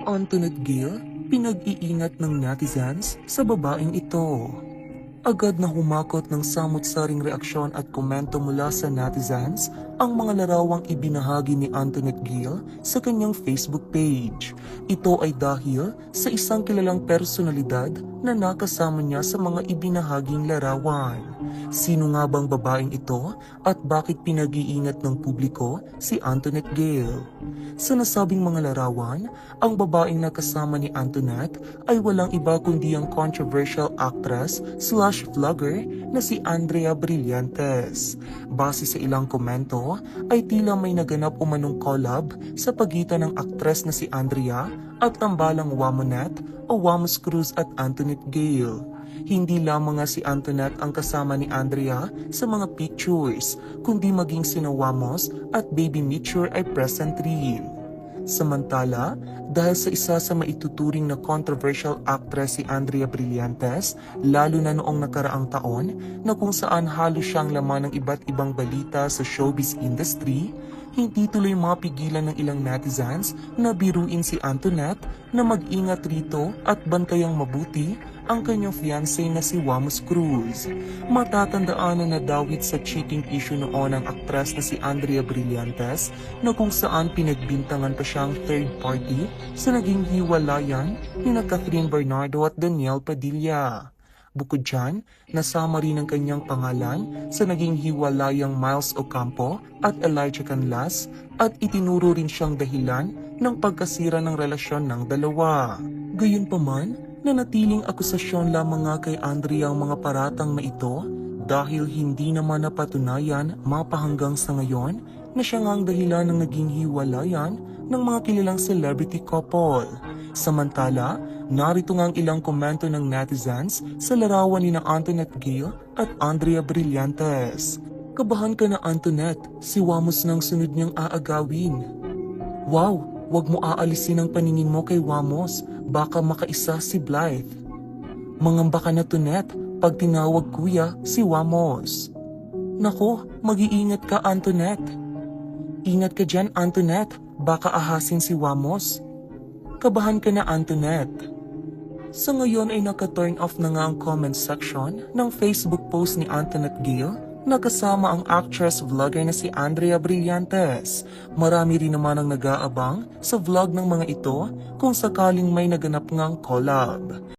Antoinette Gill, pinag-iingat ng netizens sa babaeng ito. Agad na humakot ng samot-saring reaksyon at komento mula sa netizens ang mga larawang ibinahagi ni Antoinette Gill sa kanyang Facebook page. Ito ay dahil sa isang kilalang personalidad na nakasama niya sa mga ibinahaging larawan. Sino nga bang babaeng ito at bakit pinag-iingat ng publiko si Antoinette Gill? Sa nasabing mga larawan, ang babaeng nakasama ni Antoinette ay walang iba kundi ang controversial actress slash vlogger na si Andrea Brillantes. Base sa ilang komento ay tila may naganap umanong collab sa pagitan ng aktres na si Andrea at tambalang Wamonette o Wamos Cruz at Antoinette Gill. Hindi lamang nga si Antoinette ang kasama ni Andrea sa mga pictures, kundi maging sina Wamos at Baby Mitchell ay present rin. Samantala, dahil sa isa sa maituturing na controversial actress si Andrea Brillantes, lalo na noong nakaraang taon na kung saan halos siyang laman ng iba't ibang balita sa showbiz industry, hindi tuloy mapigilan ng ilang netizens na biruin si Antoinette na mag-ingat rito at bantayang mabuti ang kanyang fiancé na si Wamos Cruz. Matatandaan na nadawit sa cheating issue noon ang aktres na si Andrea Brillantes na kung saan pinagbintangan pa siyang third party sa naging hiwalayan ni na Catherine Bernardo at Daniel Padilla. Bukod dyan, nasama rin ang kanyang pangalan sa naging hiwalayang Miles Ocampo at Elijah Canlas at itinuro rin siyang dahilan ng pagkasira ng relasyon ng dalawa. Gayunpaman, nanatiling akusasyon lamang nga kay Andrea ang mga paratang na ito dahil hindi naman napatunayan mapahanggang sa ngayon na siya nga ang dahilan ng naging hiwalayan ng mga kilalang celebrity couple. Samantala, narito nga ang ilang komento ng netizens sa larawan ni na Antoinette Gill at Andrea Brillantes. Kabahan ka na Antoinette, si Wamos nang sunod niyang aagawin. Wow, wag mo aalisin ang paningin mo kay Wamos, baka makaisa si Blythe. Mangamba ka na Toinette, pag tinawag kuya si Wamos. Nako, mag-iingat ka Antoinette. Ingat ka dyan Antoinette, baka ahasin si Wamos. Kabahan ka na Antoinette. Sa ngayon ay naka-turn off na nga ang comment section ng Facebook post ni Antoinette Gill na kasama ang actress vlogger na si Andrea Brillantes. Marami rin naman ang nag-aabang sa vlog ng mga ito kung sakaling may naganap ngang collab.